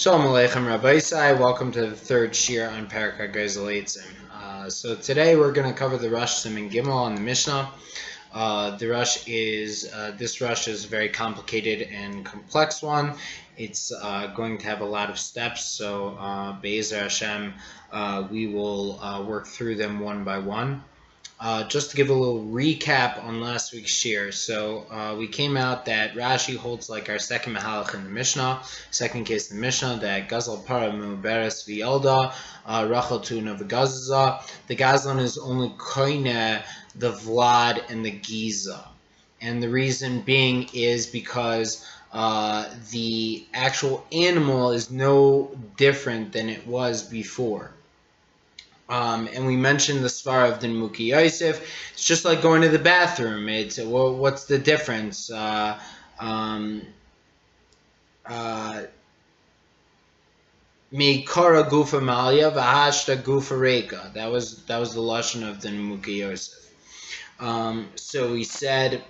Shalom Aleichem Rabbi Isai. Welcome to the third Shiur on Perek Hagozel Eitzim. So today we're going to cover the Rush Siman Gimel on the Mishnah. This Rush is a very complicated and complex one. It's going to have a lot of steps, so Be'ezer Hashem, we will work through them one by one. Just to give a little recap on last week's Shiur. So we came out that Rashi holds like our second mahalach in the Mishnah, second case in the Mishnah, that Gazel para muberes v'yelda rachel tuna v'gazaza. The gazlan is only koine the vlad and the giza, and the reason being is because the actual animal is no different than it was before. And we mentioned the Svar of the Muki Yosef. It's just like going to the bathroom. It's what's the difference? Me kara gufa malya v'hashta gufa reka. That was the lashon of the Muki Yosef. So we said,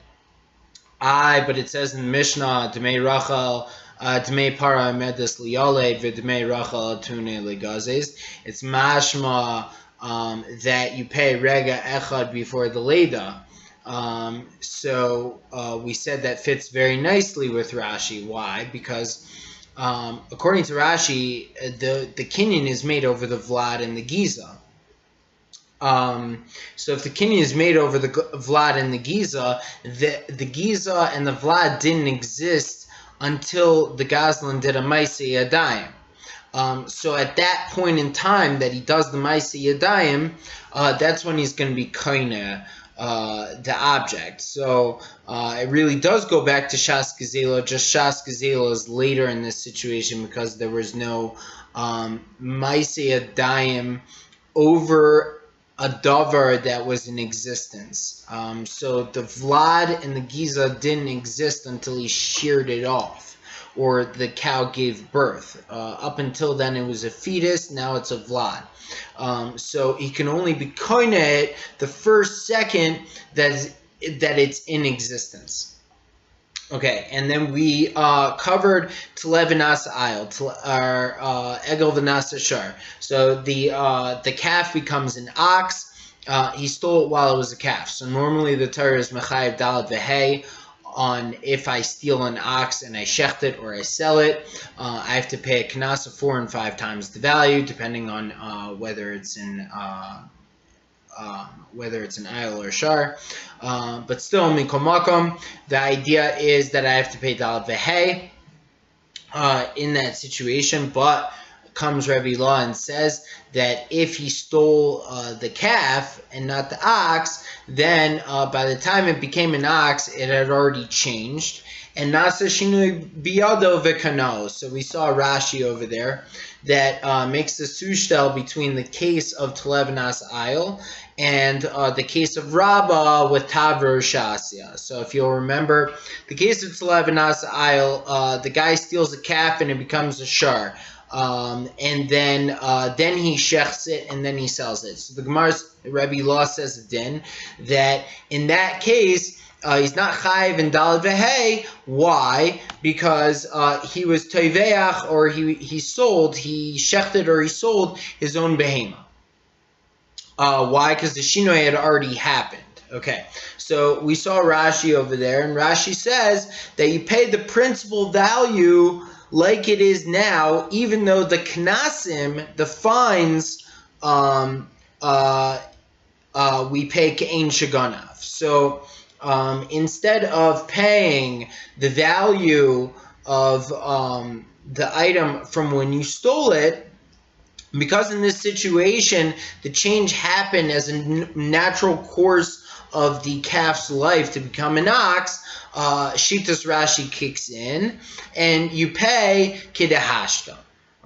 but it says in the Mishnah, Dmei Rachel. Dmei para medes liole v'dmei rachel atune legazes. It's mashma that you pay rega echad before the leda. So we said that fits very nicely with Rashi. Why? Because according to Rashi, the kinyan is made over the vlad and the giza. So if the kinyan is made over the vlad and the giza, the giza and the vlad didn't exist until the Gazlan did a Maaseh Yadayim. So at that point in time that he does the Maaseh Yadayim, that's when he's going to be koine the object. So it really does go back to Shas Gazela. Just Shas Gazela is later in this situation because there was no Maaseh Yadayim over a davar that was in existence. So the Vlad and the Giza didn't exist until he sheared it off, or the cow gave birth. Up until then it was a fetus, now it's a Vlad. So he can only be koine it the first second that it's in existence. Okay, and then we covered Tlev v'nasa ayil, Egel v'nasa shar. So the calf becomes an ox. He stole it while it was a calf. So normally the Torah is mechayev dalad v'hei on if I steal an ox and I shecht it or I sell it. I have to pay a knas of 4 and 5 times the value, depending on whether it's an ayil or shar, but still mikol makom, the idea is that I have to pay dalad v'hei in that situation. But comes Rabbi Law and says that if he stole the calf and not the ox, then by the time it became an ox, it had already changed. And nasa shinui biyado v'kano. So we saw Rashi over there that makes the sushtel between the case of Tlev v'nasa ayil and the case of Rabbah with Tavro Shasya. So if you'll remember, the case of Tlev v'nasa ayil, the guy steals a calf and it becomes a shar. And then he shechts it and then he sells it. So the Gemara's Rebbe Law says a din that in that case he's not chayiv in dalad v'hei. Why? Because he was toiveach, or he shechted or he sold his own behema. Why? Because the shinoi had already happened. Okay, so we saw Rashi over there, and Rashi says that you pay the principal value like it is now, even though the knasim, the fines, we pay ke'ein shaganav. So instead of paying the value of the item from when you stole it, because in this situation the change happened as a natural course of the calf's life to become an ox, Shitas Rashi kicks in, and you pay kidahashta.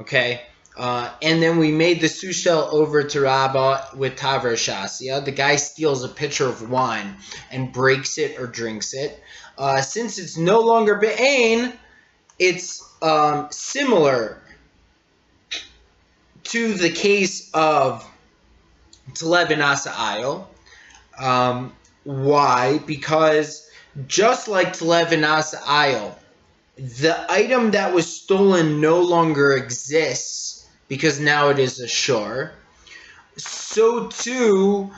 Okay, and then we made the sushel over to Rabbah with Tavra Shasya. The guy steals a pitcher of wine and breaks it or drinks it. Since it's no longer be'ain, it's similar to the case of Tlev v'nasa ayil. Why? Because just like Tlev v'nasa ayil, the item that was stolen no longer exists because now it is a shiur, so too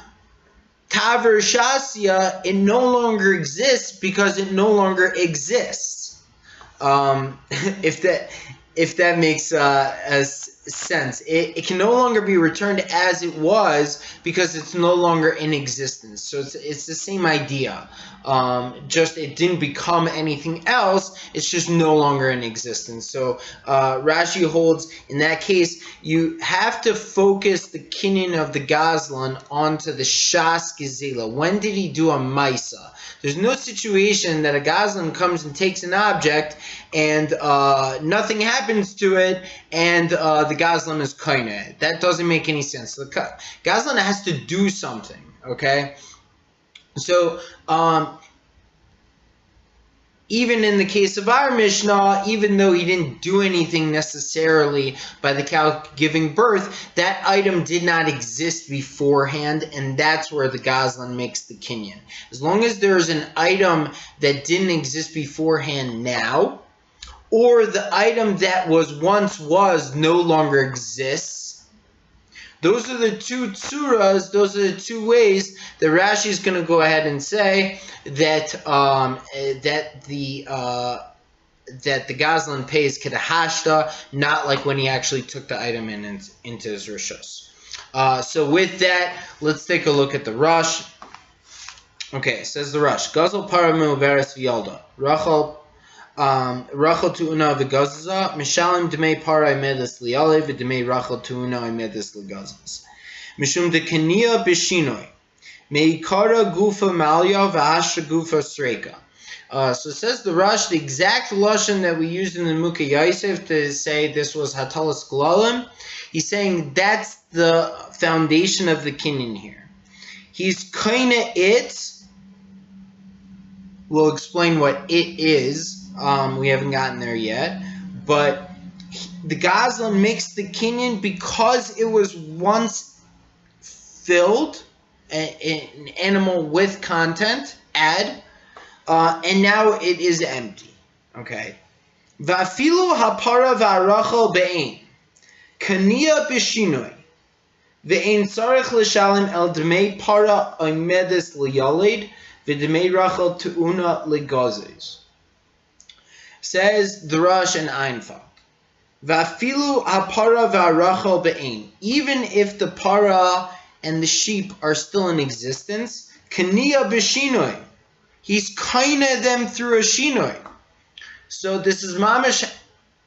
Taver Shasya, it no longer exists because it no longer exists. If that makes sense, it can no longer be returned as it was because it's no longer in existence. So it's the same idea. Just it didn't become anything else. It's just no longer in existence. So Rashi holds in that case you have to focus the kinyan of the gazlan onto the shas gezela. When did he do a maisa? There's no situation that a gazlan comes and takes an object and nothing happens to it and the gazlan is kaineh. That doesn't make any sense. The gazlan has to do something, okay? So even in the case of our Mishnah, even though he didn't do anything necessarily by the cow giving birth, that item did not exist beforehand, and that's where the gazlan makes the kinyan. As long as there's an item that didn't exist beforehand now, or the item that was no longer exists, those are the two tsuras, those are the two ways that Rashi is going to go ahead and say that the gazlan pays kedahashta, not like when he actually took the item into his rishos. So with that, let's take a look at the Rush. Okay, says the Rush. Gazel paramu veres v'yalda. Rachel tu'una v'gazaza, mishalim d'mei para imedes li'ale v'd'mei Rachel tu'una imedes l'gazaz. Mishum dekaniya b'shinoi, me'ikara gufa malya v'ashra gufa sreka. So it says the Rush, the exact lashon that we used in the Mukha Yosef to say this was hatalas galalim, he's saying that's the foundation of the kinyan here. He's kaineh it. We'll explain what it is. We haven't gotten there yet, but the gazlan makes the kinyan because it was once filled, an animal with content, and now it is empty. Okay. Vafilu hapara v'arachel be'ein kaniya b'shinoi ve'ein tzarich l'shalim el d'mei para oimedes l'yaled v'd'mei Rachel tu'una l'gazes. Says the Rush and Einfak. Vafilu hapara v'arachel be'ein. Even if the para and the sheep are still in existence, kaniya b'shinoi. He's kaineh them through a shinoi. So this is mamish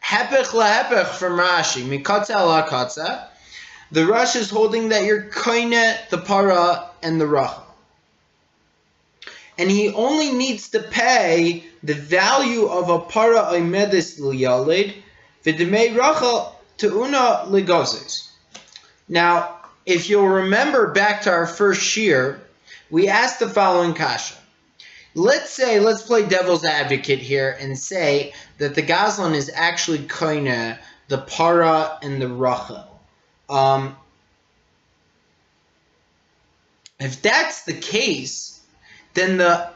hepech lahepech from Rashi. Mikatza la katza. The Rush is holding that you're kaineh the para and the rachel. And he only needs to pay the value of a para oimedes l'yaled v'd'mei Rachel tu'una l'gazes. Now, if you'll remember back to our first shiur, we asked the following kasha. Let's play devil's advocate here and say that the gazlan is actually kaineh the para and the Rachel. If that's the case, then the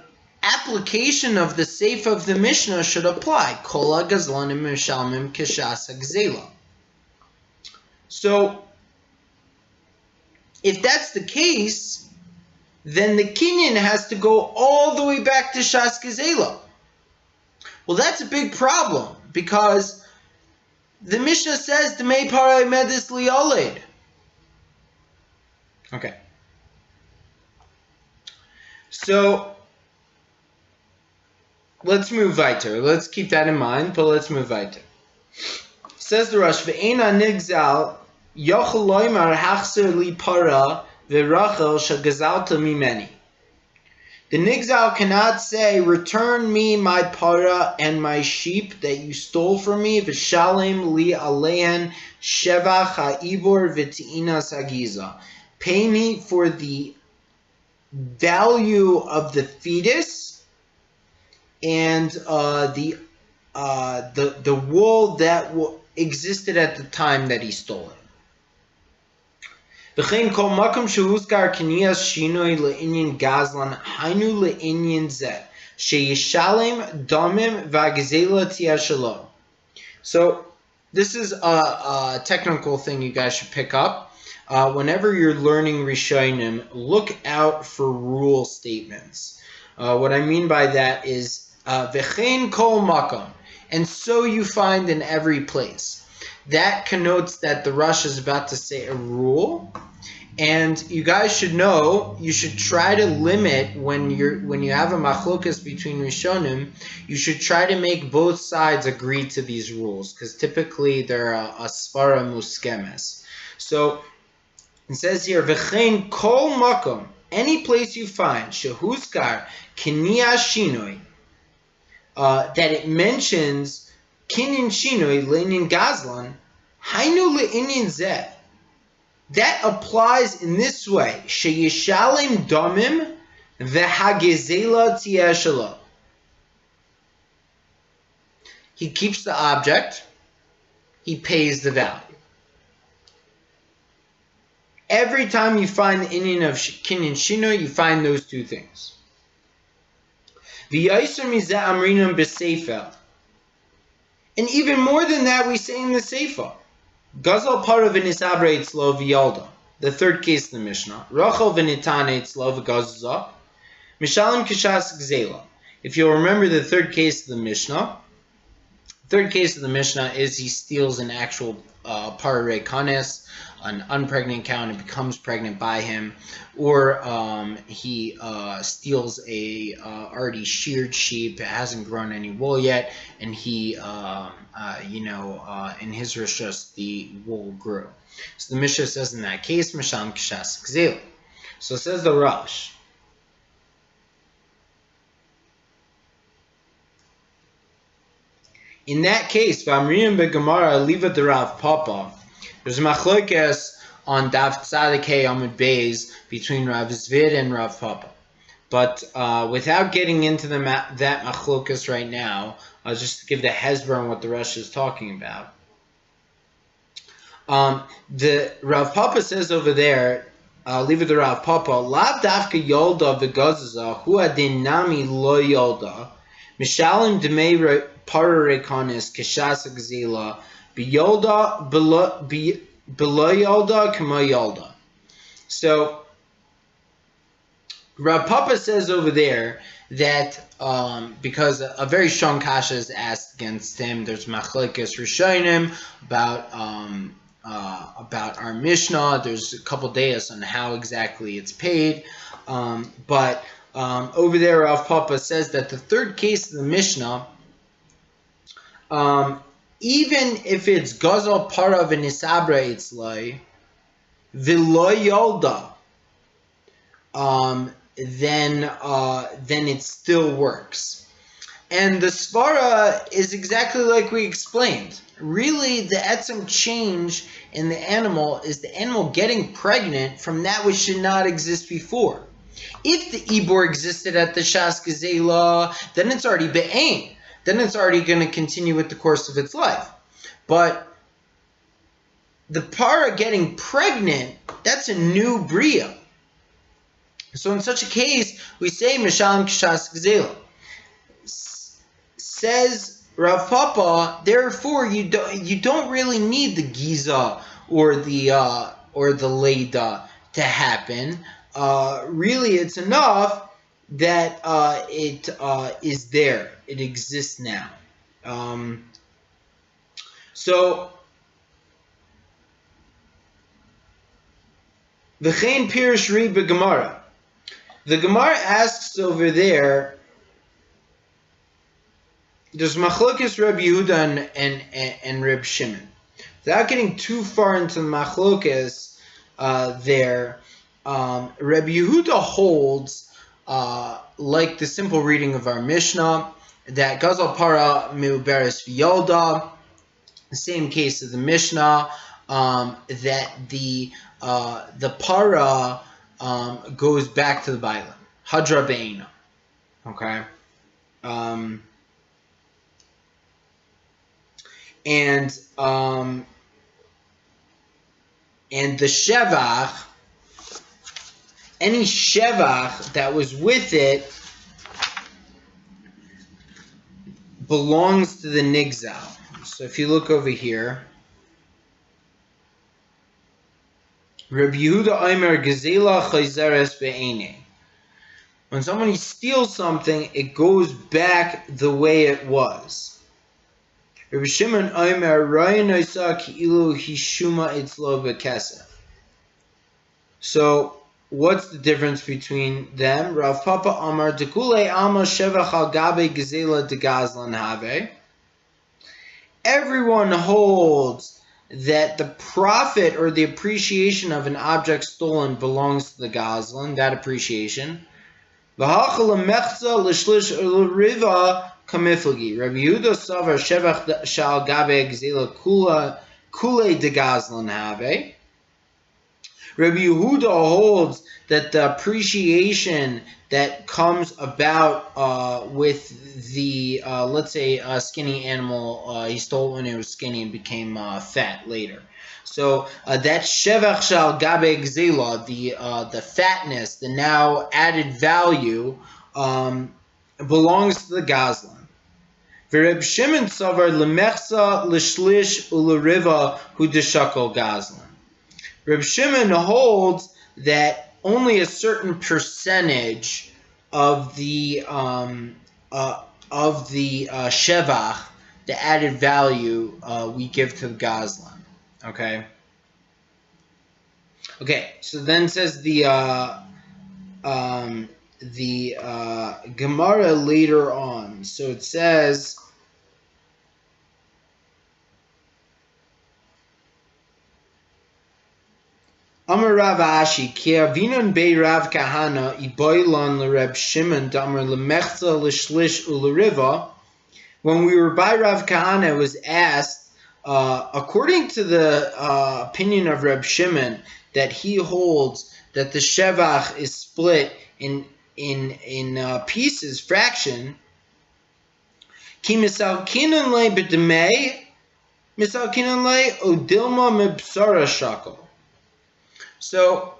application of the seif of the Mishnah should apply. Kol hagazlanim mishalmim keshas hagzela. So, if that's the case, then the kinyan has to go all the way back to shas gezela. Well, that's a big problem because the Mishnah says d'mei para medis li'oled. Okay. So, let's move weiter. Let's keep that in mind, but let's move weiter. Says the Rush, Ve'ena nigzal yochel loymar hachser li para v'rachel shagazalta mimeni. The nigzal cannot say, return me my para and my sheep that you stole from me, v'shalem li alehan shevach ha'ibor v'ti'inas hagiza. Pay me for the value of the fetus and the wool that existed at the time that he stole it. V'chein kol makom shehuzkar kiniyas shinoi le'inyan gazlan hainu le'inyan zeh sheyishalem damim v'hagezela tiyeh shelo. So this is a technical thing you guys should pick up. Whenever you're learning Rishonim, look out for rule statements. What I mean by that is v'chein kol makom, and so you find in every place. That connotes that the Rosh is about to say a rule, and you guys should know, you should try to limit when you have a machlokas between Rishonim, you should try to make both sides agree to these rules, because typically they're a svara muskemes. So it says here, v'chein kol makom, any place you find shehuskar kinyan shinoi, that it mentions kinyan shinoi leinin gazlan, hainu leinin zeh. That applies in this way: sheyishalem damim v'hagezela tiyeh shelo. He keeps the object, he pays the value. Every time you find the inyan of kinyan shinoi, you find those two things. V'yaiser mizeh amrinam b'sefer. And even more than that, we say in the Sefer, Gazal para v'nisabre etzlo v'yalda, the third case in the Mishnah, Rachel v'nitane etzlo v'gazza, Mishalim kishas gzela. If you'll remember the third case of the Mishnah, is he steals an actual parare kanes, an unpregnant cow, and it becomes pregnant by him, or he steals a already sheared sheep, it hasn't grown any wool yet, and he, in his rishus, the wool grew. So the Mishnah says in that case, Misham Kishas Gzil. So it says the Rosh. In that case, V'amrim beGemara Liva Derav Papa, there's a machlokes on Daf Tzadik Hey Amud Beis between Rav Zvid and Rav Papa. But without getting into that machlokes right now, I'll just give the hezbollah on what the Rosh is talking about. The Rav Papa says over there, Liva Derav Papa, Lav Dafka Yolda V'Gazaza Hu Adinami Lo Yolda Mishalim Demei Pararekanis Kishas Gzila Biyolda Below Yolda Kama Yolda. So Rav Papa says over there that because a very strong kasha is asked against him, there's machlekes rishonim about our Mishnah. There's a couple days on how exactly it's paid, but over there Rav Papa says that the third case of the Mishnah, even if it's Gazal Para v'Nisabra Itzlai V'lo Yolda, then it still works. And the svara is exactly like we explained. Really, the etzim change in the animal is the animal getting pregnant from that which did not exist before. If the ibor existed at the Shas Gazela, then it's already be'ain. Then it's already going to continue with the course of its life. But the para getting pregnant, that's a new bria. So in such a case, we say Mishalim Kishas Gzela. Says Rav Papa, therefore you don't really need the Giza or the Leida to happen. Really, it's enough that it is there. It exists now. So V'chein Pirush Ri b'Gemara. The Gemara asks over there, there's machlokes Reb Yehuda and Reb Shimon. Without getting too far into the machlokes there, Reb Yehuda holds, like the simple reading of our Mishnah, that Gazal Para Meuberes V'Yolda, the same case of the Mishnah, that the para goes back to the Bailam. Hadra Be'ena. Okay? And the Shevach, any Shevach that was with it, belongs to the nigzal. So if you look over here, Rabbi Yehuda Omer Gezela Chayzeres Be'ene. When somebody steals something, it goes back the way it was. Rabbi Shimon Omer Ryan Oisa Ki'ilu Hishuma Itzlo Bekesef. So what's the difference between them? Rav Papa Amar Dekule Alma Shevach Al Gabe Gezela De Gazlan Have. Everyone holds that the profit or the appreciation of an object stolen belongs to the Gazlan, that appreciation. V'hachal mechza l'shlish riva kamiflagi. Rabbi Yehuda savar shevach shal gabe gzela kule de Gazlan have. Rabbi Yehuda holds that the appreciation that comes about with the, let's say, a skinny animal, he stole it when it was skinny and became fat later. So that shevach shal gabe gzela, the fatness, the now added value, belongs to the Gazlan. V'Reb Shimon savar lemechza l'shlish u'leriva hu deshakol Gazlan. Reb Shimon holds that only a certain percentage of the shevach, the added value, we give to the Gazlan. Okay. So then says the Gemara later on. So it says, Amar Rav Ashi, ki avinon bei Rav Kahana iboilon l'Reb Shimon damar lemechza l'shlish u'leriva. When we were by Rav Kahana, it was asked, according to the opinion of Reb Shimon, that he holds that the shevach is split in pieces, fraction. Ki misalkinon le b'demei, misalkinon le odilma mibsara shakol. So,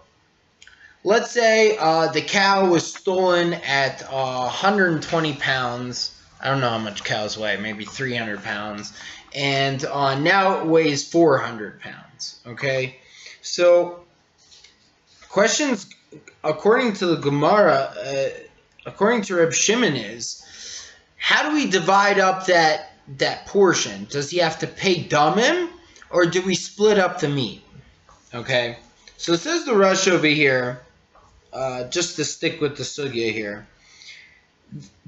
let's say the cow was stolen at 120 pounds. I don't know how much cows weigh, maybe 300 pounds. And now it weighs 400 pounds. Okay? So, questions, according to the Gemara, according to Reb Shimon is, how do we divide up that portion? Does he have to pay damim, or do we split up the meat? Okay? So it says the Rush over here, just to stick with the sugya here.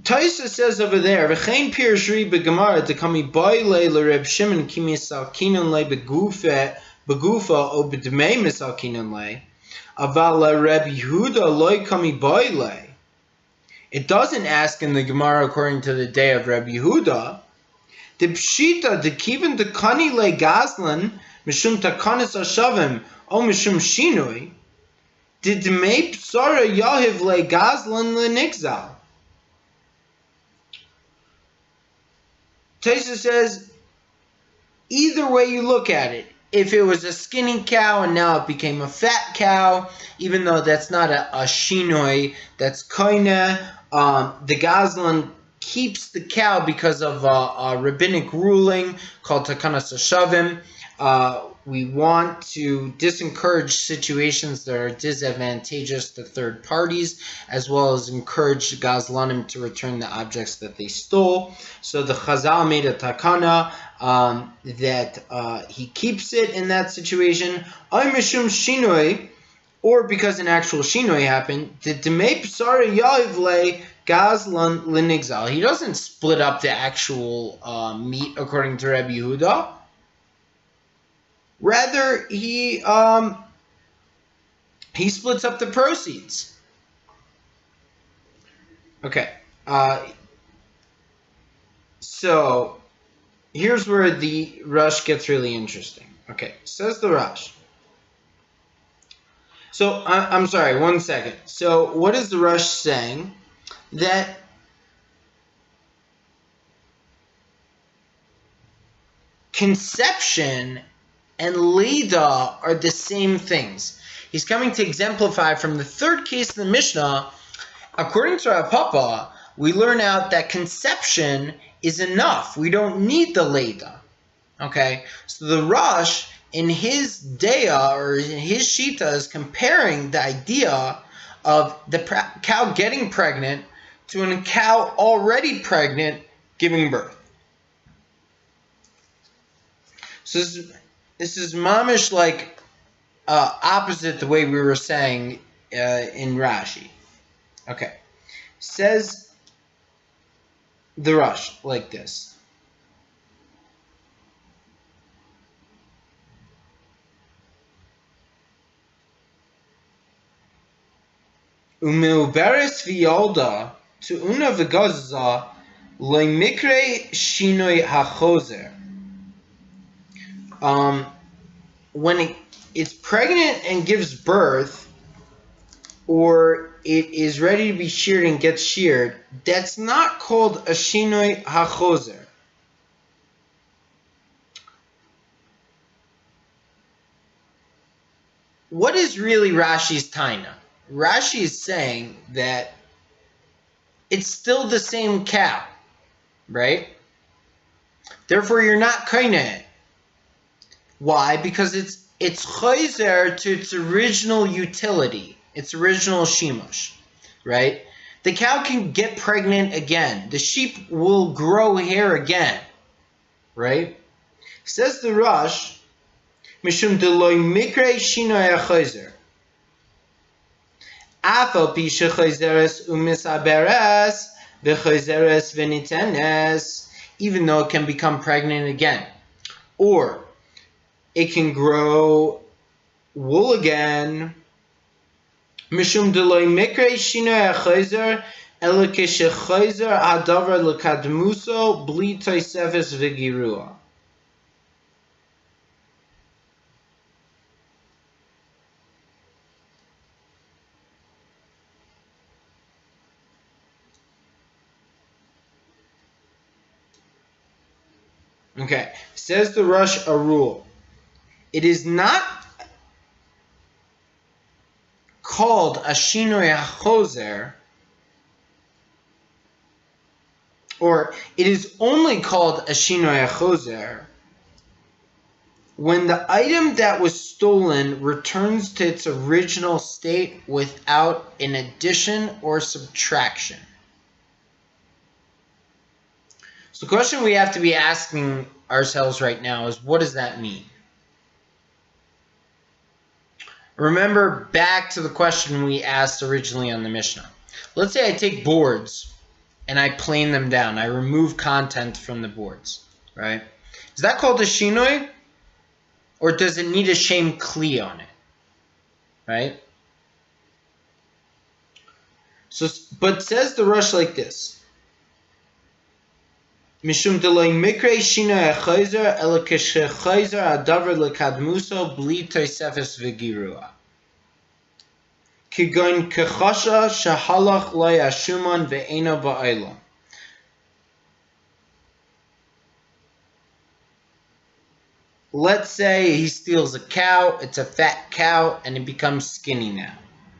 Taisa says over there, V'chein pirshri b'gemara dekami boile l'Reb Shimon ki misalkinon le begufa o b'dmei misalkinon le, aval l'Reb Yehuda loy kami boile. It doesn't ask in the Gemara according to the day of Reb Yehuda. The pshita dekivin dekani le Gazlan mishum takanis ashavim o mishum shinui did dmei psara yahiv le Gazlan le nigzal. Taisa says, either way you look at it, if it was a skinny cow and now it became a fat cow, even though that's not a shinoi, that's koine, the Gazlan keeps the cow because of a rabbinic ruling called Takanas Hashavim. We want to disencourage situations that are disadvantageous to third parties, as well as encourage the Gazlanim to return the objects that they stole. So the Chazal made a takana that he keeps it in that situation. Ay mishum shinoi, or because an actual shinoi happened, the demei psara yahiv le Gazlan linigzal. He doesn't split up the actual meat according to Rabbi Yehuda. Rather, he splits up the proceeds. Okay. So, here's where the Rush gets really interesting. Okay, says the Rush. So, I'm sorry, 1 second. So, what is the Rush saying? That conception and Leda are the same things. He's coming to exemplify from the third case of the Mishnah. According to Rav Papa, we learn out that conception is enough. We don't need the Leda. Okay? So the Rosh, in his Dea, or in his Shita, is comparing the idea of the cow getting pregnant to a cow already pregnant giving birth. So this is mamish like opposite the way we were saying in Rashi. Okay. Says the Rosh like this. Umeuberes v'yolda to una v'gazza lo'mikre shinoi hachozer. When it's pregnant and gives birth, or it is ready to be sheared and gets sheared, that's not called a shinoi hachozer. What is really Rashi's taina? Rashi is saying that it's still the same cow, right? Therefore, you're not kaina it. Why? Because it's chayzer to its original utility, its original shimush, right? The cow can get pregnant again. The sheep will grow hair again, right? Says the Rosh, mishum deloy mikre shinoy chayzer. Afal pi shechayzeres umisaberes v'chayzeres v'nitenes, even though it can become pregnant again, or it can grow wool again. Mishum deloy mikre shinoy chayzer ela kishechayzer hadavar lekadmuso bli toisefes v'girua. Okay, says the Rosh a rule. It is not called a shinoi hachozer, or it is only called a shinoi hachozer when the item that was stolen returns to its original state without an addition or subtraction. So the question we have to be asking ourselves right now is, what does that mean? Remember back to the question we asked originally on the Mishnah. Let's say I take boards and I plane them down. I remove content from the boards, right? Is that called a shinoi? Or does it need a shem kli on it, right? So, but says the Rosh like this. Mishum deloy mikre shinoi chayzer ela kishechayzer adavar lekadmuso bli toisefes v'girua. Kigon kechasha shahalach lo yashuman ve'eno ba'olam. Let's say he steals a cow, it's a fat cow, and it becomes skinny now.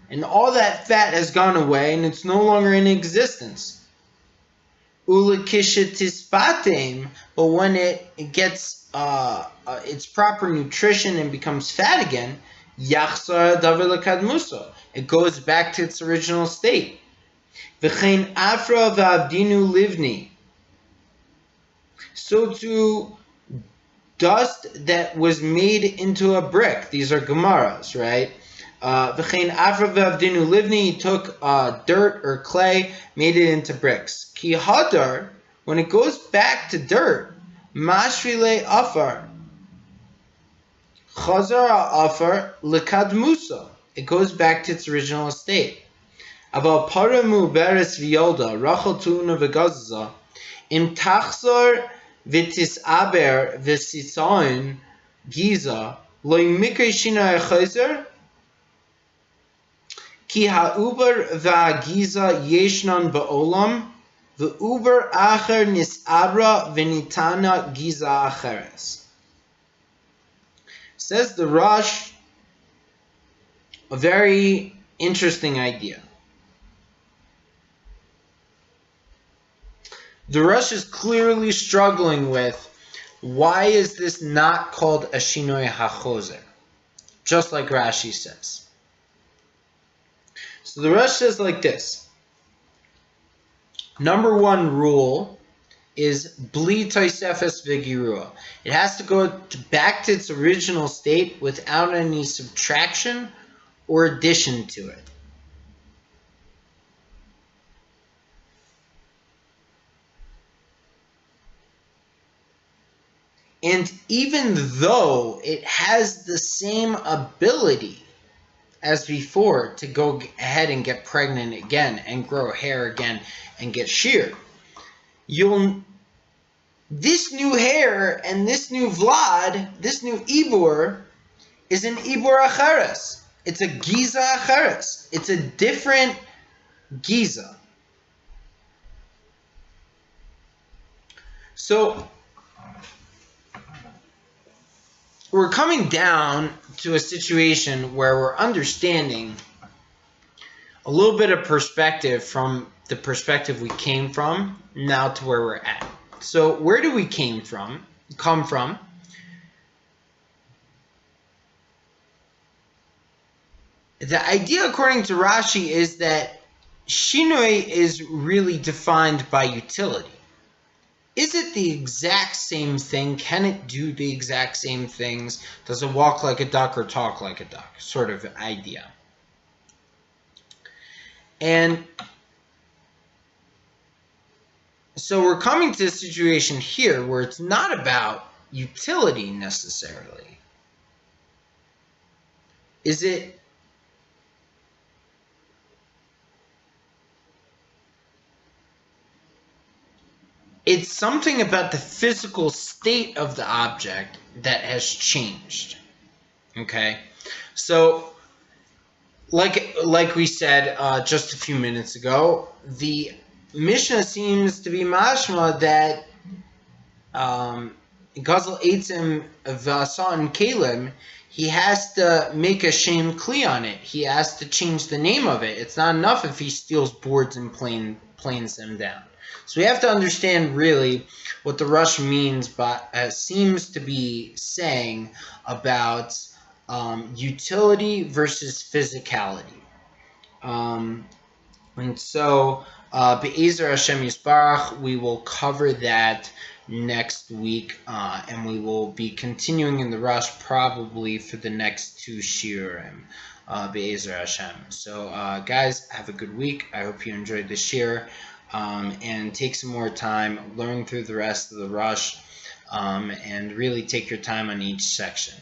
And all that fat has gone away, and it's no longer in existence. Ulekishetispatim, but when it gets its proper nutrition and becomes fat again, yachsar davar lekadmuso, it goes back to its original state. V'chein afra va'avdinu livni, so too dust that was made into a brick. These are gemaras, right? V'chein afra v'avdinu livni, he took dirt or clay, made it into bricks. Ki hadar, when it goes back to dirt, mashvile afar, chazar afar lekadmusa, it goes back to its original state. Aval paramu beres v'yolda rachel tu'una v'gazza im tachzor v'tisaber v'sisain giza loy mikre shinoi chayzer ki ha'uber v'agiza yeshnan ba'olam v'uber acher nisabra v'nitana giza acheres. Says the Rosh a very interesting idea. the Rosh is clearly struggling with, why is this not called a Shinoi HaChozer? Just like Rashi says. So the Rosh says like this. Number one rule is Bli Tosefes V'Girua. It has to go back to its original state without any subtraction or addition to it. And even though it has the same ability as before to go ahead and get pregnant again and grow hair again and get sheared, this new hair and this new Vlad, this new Ibor, is an Ibor Achares. It's a Giza Achares. It's a different Giza. So we're coming down to a situation where we're understanding a little bit of perspective from the perspective we came from now to where we're at. So where do we come from? The idea according to Rashi is that Shinoi is really defined by utility. Is it the exact same thing? Can it do the exact same things? Does it walk like a duck or talk like a duck? Sort of idea. And so we're coming to a situation here where it's not about utility necessarily. Is it it's something about the physical state of the object that has changed. Okay? So, like we said just a few minutes ago, the Mishnah seems to be mashma that Hagozel Eitzim V'asa and Kalim, he has to make a shem kli on it. He has to change the name of it. It's not enough if he steals boards and planes them down. So we have to understand really what the Rosh means by seems to be saying about utility versus physicality. And so Be'ezer Hashem Yisbarach, we will cover that next week, and we will be continuing in the Rosh probably for the next 2 shiurim. Be'ezer Hashem. So guys, have a good week. I hope you enjoyed the shiur. And take some more time, learn through the rest of the Rosh, and really take your time on each section.